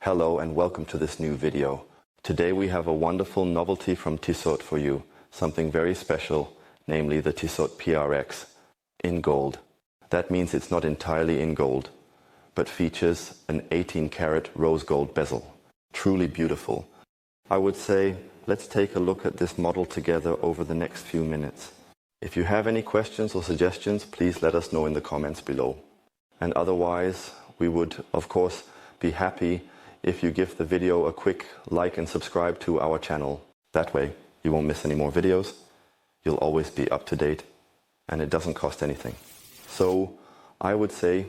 Hello and welcome to this new video. Today we have a wonderful novelty from Tissot for you, something very special, namely the Tissot PRX in gold. That means it's not entirely in gold, but features an 18-karat rose gold bezel. Truly beautiful. I would say let's take a look at this model together over the next few minutes. If you have any questions or suggestions, please let us know in the comments below. And otherwise, we would, of course, be happy if you give the video a quick like and subscribe to our channel. That way, you won't miss any more videos. You'll always be up to date, and it doesn't cost anything. So, I would say,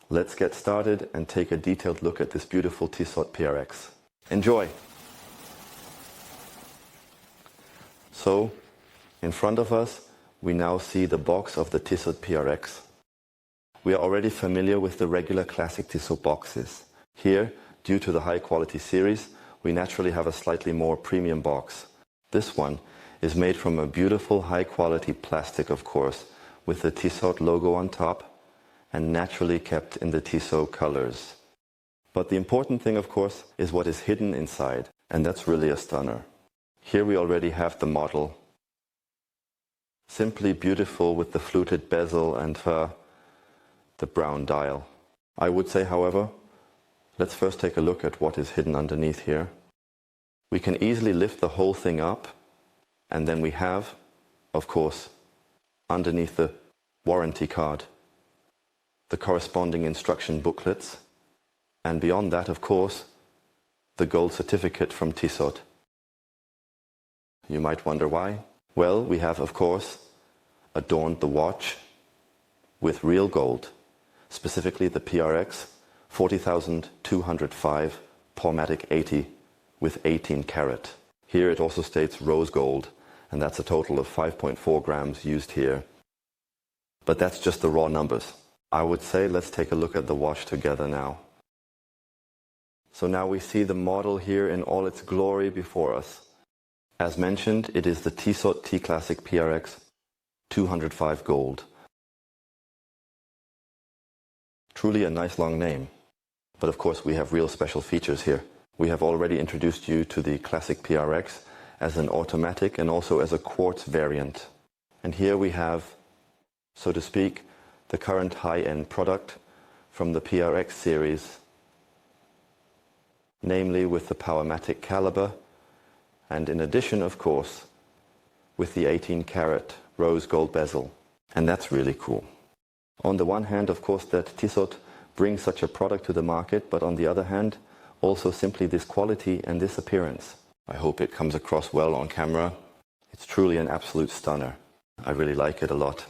let's get started and take a detailed look at this beautiful Tissot PRX. Enjoy! So, in front of us, we now see the box of the Tissot PRX. We are already familiar with the regular classic Tissot boxes. Here, due to the high quality series, we naturally have a slightly more premium box. This one is made from a beautiful high quality plastic, of course, with the Tissot logo on top and naturally kept in the Tissot colors. But the important thing, of course, is what is hidden inside, and that's really a stunner. Here we already have the model. Simply beautiful with the fluted bezel and the brown dial. I would say, however, let's first take a look at what is hidden underneath here. We can easily lift the whole thing up, and then we have, of course, underneath the warranty card, the corresponding instruction booklets, and beyond that, of course, the gold certificate from Tissot. You might wonder why. Well, we have, of course, adorned the watch with real gold, specifically the PRX 40,205 Powermatic 80 with 18 karat. Here it also states rose gold, and that's a total of 5.4 grams used here. But that's just the raw numbers. I would say let's take a look at the watch together now. So now we see the model here in all its glory before us. As mentioned, it is the Tissot T-Classic PRX 205 Gold. Truly a nice long name. But of course we have real special features here. We have already introduced you to the Classic PRX as an automatic and also as a quartz variant. And here we have, so to speak, the current high-end product from the PRX series, namely with the Powermatic caliber, and in addition, of course, with the 18-karat rose gold bezel. And that's really cool. On the one hand, of course, that Tissot brings such a product to the market, but on the other hand, also simply this quality and this appearance. I hope it comes across well on camera. It's truly an absolute stunner. I really like it a lot.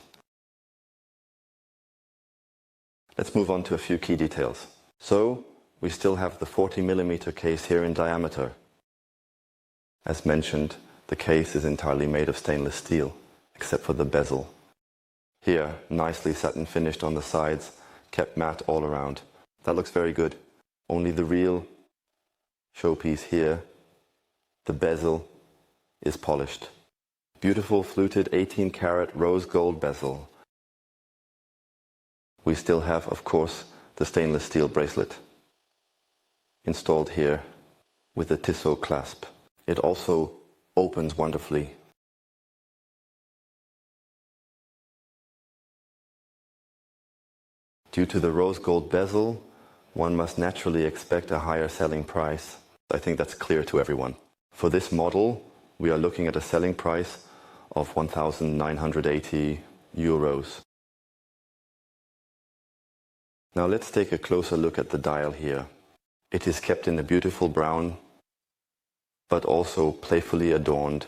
Let's move on to a few key details. So, we still have the 40mm case here in diameter. As mentioned, the case is entirely made of stainless steel, except for the bezel. Here, nicely satin finished on the sides, kept matte all around. That looks very good. Only the real showpiece here, the bezel, is polished. Beautiful fluted 18-karat rose gold bezel. We still have, of course, the stainless steel bracelet installed here with the Tissot clasp. It also opens wonderfully. Due to the rose gold bezel, one must naturally expect a higher selling price. I think that's clear to everyone. For this model, we are looking at a selling price of 1,980 euros. Now let's take a closer look at the dial here. It is kept in a beautiful brown, but also playfully adorned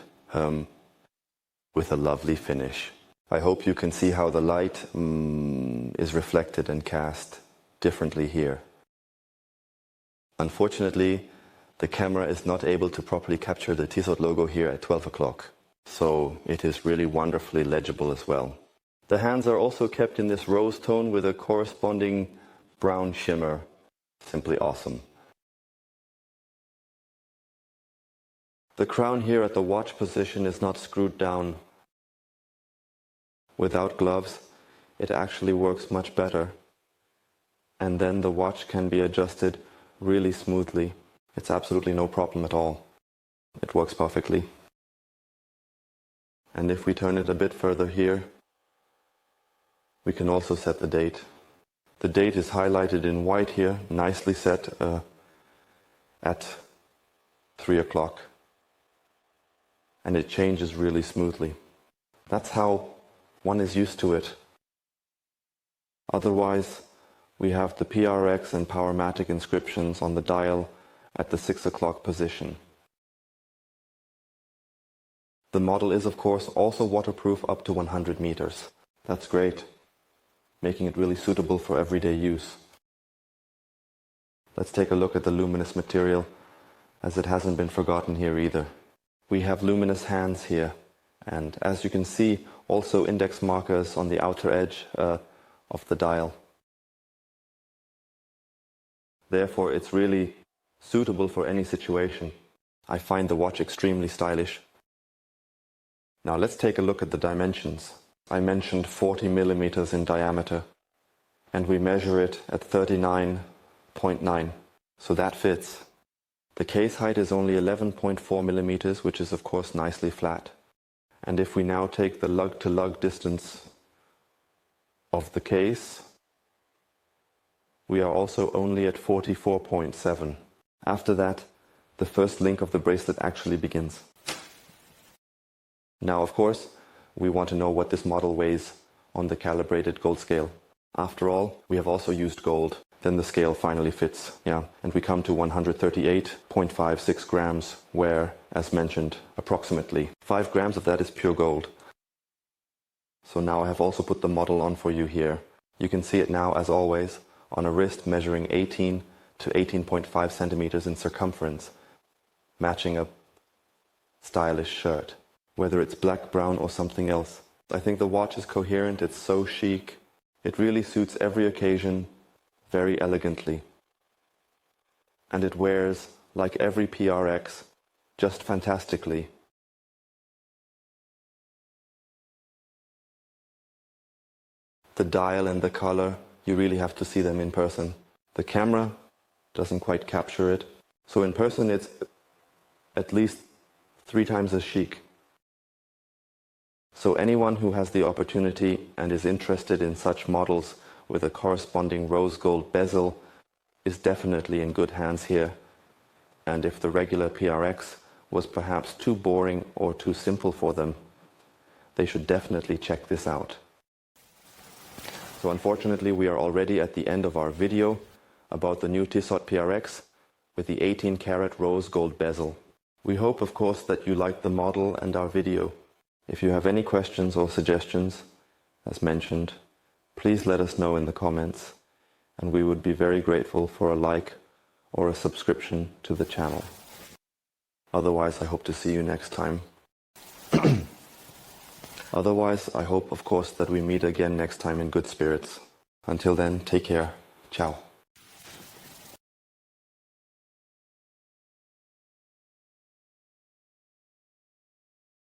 with a lovely finish. I hope you can see how the light is reflected and cast differently here. Unfortunately, the camera is not able to properly capture the Tissot logo here at 12 o'clock, so it is really wonderfully legible as well. The hands are also kept in this rose tone with a corresponding brown shimmer. Simply awesome. The crown here at the watch position is not screwed down. Without gloves, it actually works much better. And then the watch can be adjusted really smoothly. It's absolutely no problem at all. It works perfectly. And if we turn it a bit further here, we can also set the date. The date is highlighted in white here, nicely set at 3 o'clock. And it changes really smoothly. That's how one is used to it. Otherwise, we have the PRX and Powermatic inscriptions on the dial at the 6 o'clock position. The model is, of course, also waterproof up to 100 meters. That's great, making it really suitable for everyday use. Let's take a look at the luminous material, as it hasn't been forgotten here either. We have luminous hands here, and as you can see, also index markers on the outer edge of the dial. Therefore, it's really suitable for any situation. I find the watch extremely stylish. Now let's take a look at the dimensions. I mentioned 40 millimeters in diameter, and we measure it at 39.9, so that fits. The case height is only 11.4 millimeters, which is of course nicely flat. And if we now take the lug-to-lug distance of the case, we are also only at 44.7. After that, the first link of the bracelet actually begins. Now, of course, we want to know what this model weighs on the calibrated gold scale. After all, we have also used gold. Then the scale finally fits, and we come to 138.56 grams, where, as mentioned, approximately 5 grams of that is pure gold. So now I have also put the model on for you here. You can see it now, as always, on a wrist measuring 18 to 18.5 centimeters in circumference, matching a stylish shirt, whether it's black, brown or something else. I think the watch is coherent, it's so chic. It really suits every occasion very elegantly. And it wears, like every PRX, just fantastically. The dial and the color, you really have to see them in person. The camera doesn't quite capture it. So in person it's at least 3 times as chic. So anyone who has the opportunity and is interested in such models with a corresponding rose gold bezel is definitely in good hands here. And if the regular PRX was perhaps too boring or too simple for them, they should definitely check this out. So unfortunately, we are already at the end of our video about the new Tissot PRX with the 18-karat rose gold bezel. We hope, of course, that you liked the model and our video. If you have any questions or suggestions, as mentioned, please let us know in the comments, and we would be very grateful for a like or a subscription to the channel. Otherwise, I hope to see you next time. Otherwise, I hope, of course, that we meet again next time in good spirits. Until then, take care. Ciao.